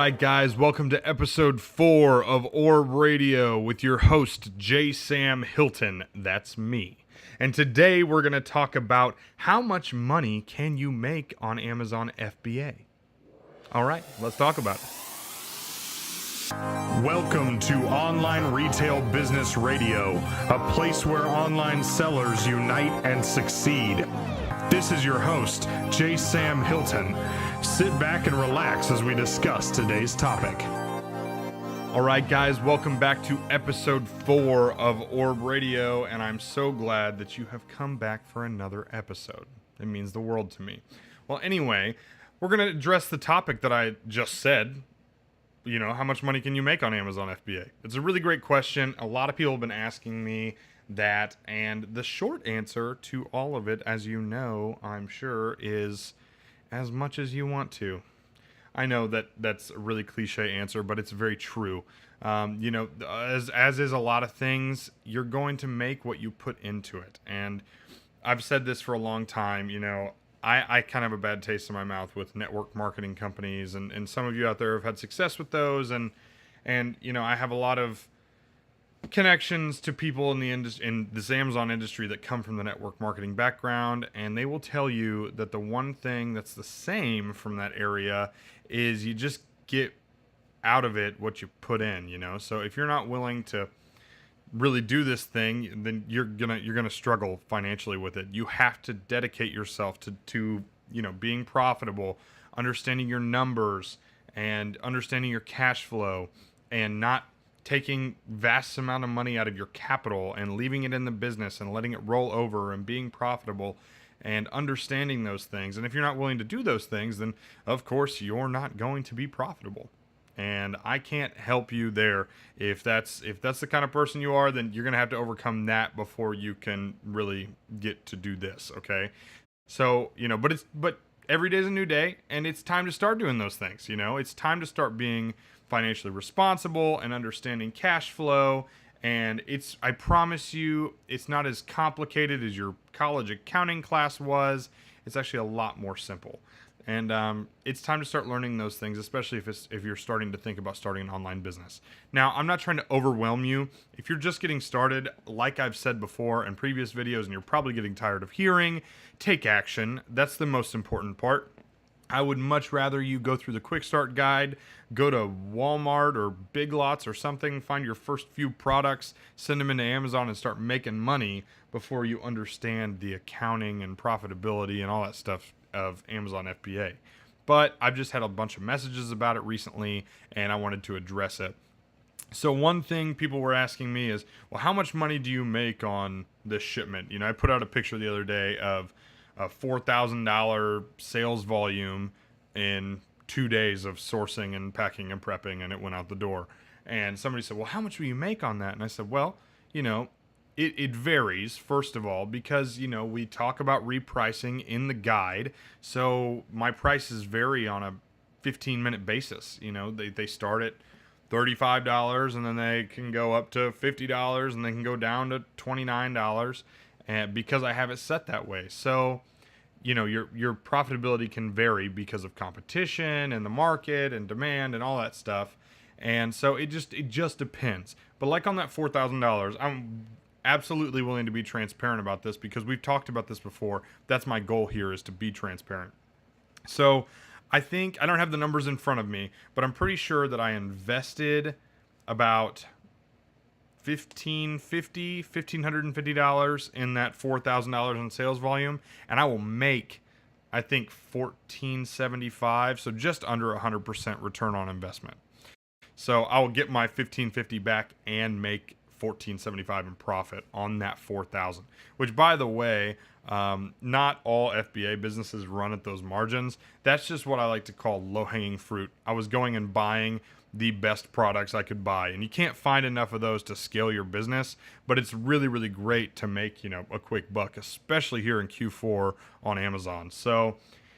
right, guys, welcome to episode 4 of ORB Radio with your host, JSam Hilton. That's me. And today we're going to talk about how much money can you make on Amazon FBA. All right, let's talk about it. Welcome to Online Retail Business Radio, a place where online sellers unite and succeed. This is your host, JSam Hilton. Sit back and relax as we discuss today's topic. All right, guys, welcome back to episode 4 of ORB Radio, and I'm so glad that you have come back for another episode. It means the world to me. Well, anyway, we're going to address the topic that I just said. You know, how much money can you make on Amazon FBA? It's a really great question. A lot of people have been asking me that, and the short answer to all of it, as you know, I'm sure, is as much as you want to. I know that that's a really cliche answer, but it's very true. You know, as is a lot of things, you're going to make what you put into it. And I've said this for a long time. You know, I kind of have a bad taste in my mouth with network marketing companies, and some of you out there have had success with those, and you know, I have a lot of connections to people in the in this Amazon industry that come from the network marketing background, and they will tell you that the one thing that's the same from that area is you just get out of it what you put in, you know. So if you're not willing to really do this thing, then you're gonna struggle financially with it. You have to dedicate yourself to you know, being profitable, understanding your numbers, and understanding your cash flow, and not taking vast amount of money out of your capital and leaving it in the business and letting it roll over and being profitable and understanding those things. And if you're not willing to do those things, then of course you're not going to be profitable. And I can't help you there. If that's the kind of person you are, then you're going to have to overcome that before you can really get to do this, okay? So, you know, but every day's a new day, and it's time to start doing those things, you know? It's time to start being financially responsible and understanding cash flow. And I promise you, it's not as complicated as your college accounting class was. It's actually a lot more simple. And it's time to start learning those things, especially if you're starting to think about starting an online business. Now, I'm not trying to overwhelm you. If you're just getting started, like I've said before in previous videos, and you're probably getting tired of hearing, take action. That's the most important part. I would much rather you go through the quick start guide, go to Walmart or Big Lots or something, find your first few products, send them into Amazon, and start making money before you understand the accounting and profitability and all that stuff of Amazon FBA. But I've just had a bunch of messages about it recently, and I wanted to address it. So one thing people were asking me is, well, how much money do you make on this shipment? You know, I put out a picture the other day of a $4,000 sales volume in 2 days of sourcing and packing and prepping, and it went out the door. And somebody said, well, how much will you make on that? And I said, well, you know, it varies, first of all, because, you know, we talk about repricing in the guide. So my prices vary on a 15-minute basis. You know, they start at $35, and then they can go up to $50, and they can go down to $29, and because I have it set that way. So, you know, your profitability can vary because of competition and the market and demand and all that stuff. And so it just depends. But like on that $4,000, I'm absolutely willing to be transparent about this because we've talked about this before. That's my goal here, is to be transparent. So I think, I don't have the numbers in front of me, but I'm pretty sure that I invested about $1,550 in that $4,000 in sales volume, and I will make, I think, $1,475, so just under 100% return on investment. So I will get my $1,550 back and make $1,475 in profit on that $4,000, which, by the way, not all FBA businesses run at those margins. That's just what I like to call low-hanging fruit. I was going and buying the best products I could buy, and you can't find enough of those to scale your business, but it's really, really great to make, you know, a quick buck, especially here in Q4 on Amazon. So,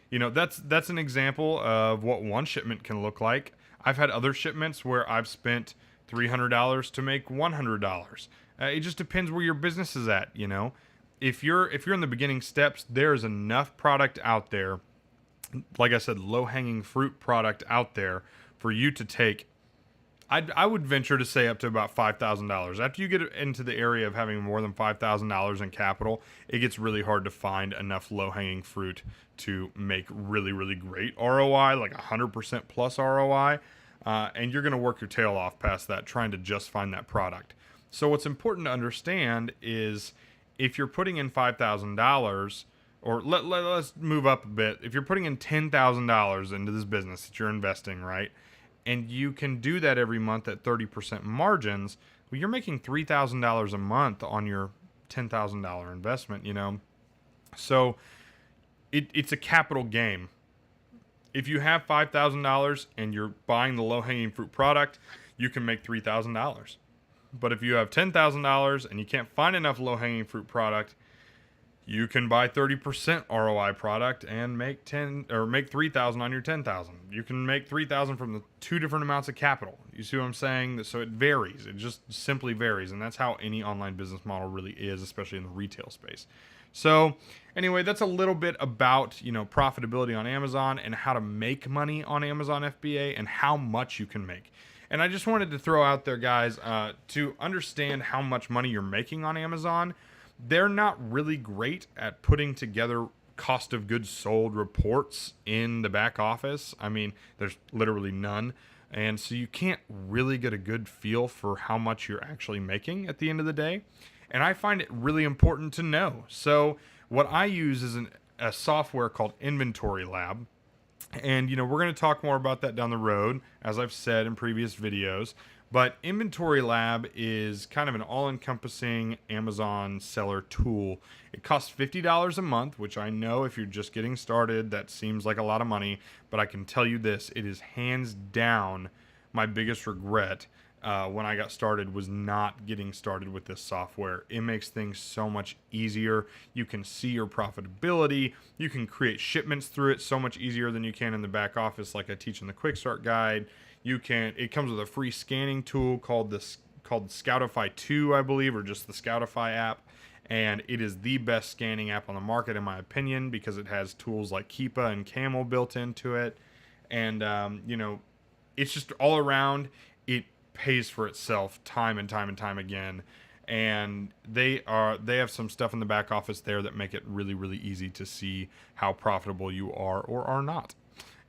you know, that's an example of what one shipment can look like. I've had other shipments where I've spent $300 to make $100. It just depends where your business is at, you know. If you're in the beginning steps, there's enough product out there, like I said, low-hanging fruit product out there for you to take, I would venture to say up to about $5,000. After you get into the area of having more than $5,000 in capital, it gets really hard to find enough low-hanging fruit to make really, really great ROI, like 100% plus ROI. And you're going to work your tail off past that trying to just find that product. So what's important to understand is if you're putting in $5,000, or let's move up a bit. If you're putting in $10,000 into this business that you're investing, right? And you can do that every month at 30% margins, well, you're making $3,000 a month on your $10,000 investment, you know? So it's a capital game. If you have $5,000 and you're buying the low-hanging fruit product, you can make $3,000. But if you have $10,000 and you can't find enough low-hanging fruit product, you can buy 30% ROI product and make $3,000 on your $10,000. You can make $3,000 from the two different amounts of capital. You see what I'm saying? So it varies. It just simply varies, and that's how any online business model really is, especially in the retail space. So anyway, that's a little bit about, you know, profitability on Amazon and how to make money on Amazon FBA and how much you can make. And I just wanted to throw out there, guys, to understand how much money you're making on Amazon. They're not really great at putting together cost of goods sold reports in the back office. I mean, there's literally none. And so you can't really get a good feel for how much you're actually making at the end of the day. And I find it really important to know. So what I use is a software called Inventory Lab. And, you know, we're going to talk more about that down the road, as I've said in previous videos. But Inventory Lab is kind of an all-encompassing Amazon seller tool. It costs $50 a month, which I know if you're just getting started, that seems like a lot of money. But I can tell you this, it is hands down my biggest regret when I got started was not getting started with this software. It makes things so much easier. You can see your profitability. You can create shipments through it so much easier than you can in the back office, like I teach in the Quick Start Guide. It comes with a free scanning tool called Scoutify 2, I believe, or just the Scoutify app. And it is the best scanning app on the market, in my opinion, because it has tools like Keepa and Camel built into it. And, you know, it's just all around, it pays for itself time and time and time again. And they have some stuff in the back office there that make it really, really easy to see how profitable you are or are not.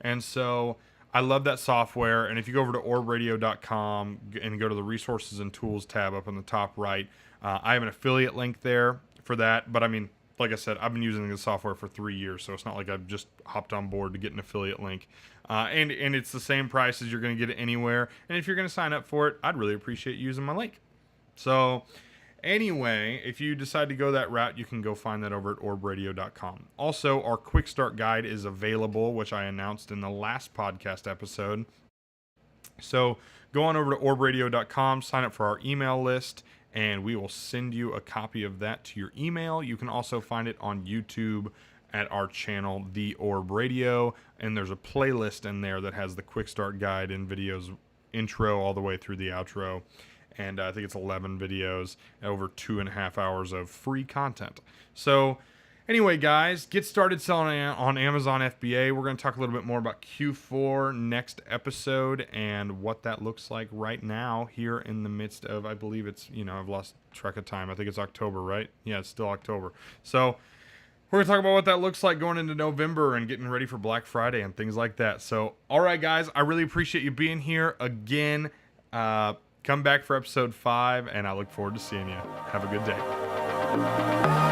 And so I love that software. And if you go over to orbradio.com and go to the resources and tools tab up on the top right, I have an affiliate link there for that. But I mean, like I said, I've been using the software for 3 years, so it's not like I've just hopped on board to get an affiliate link. And it's the same price as you're going to get it anywhere. And if you're going to sign up for it, I'd really appreciate you using my link. So anyway, if you decide to go that route, you can go find that over at orbradio.com. Also, our Quick Start Guide is available, which I announced in the last podcast episode. So go on over to orbradio.com, sign up for our email list, and we will send you a copy of that to your email. You can also find it on YouTube at our channel, The Orb Radio, and there's a playlist in there that has the Quick Start Guide and videos, intro all the way through the outro. And I think it's 11 videos, over 2.5 hours of free content. So anyway, guys, get started selling on Amazon FBA. We're going to talk a little bit more about Q4 next episode and what that looks like right now here in the midst of, I believe it's, you know, I've lost track of time. I think it's October, right? Yeah, it's still October. So we're going to talk about what that looks like going into November and getting ready for Black Friday and things like that. So, all right, guys, I really appreciate you being here again. Come back for episode 5, and I look forward to seeing you. Have a good day.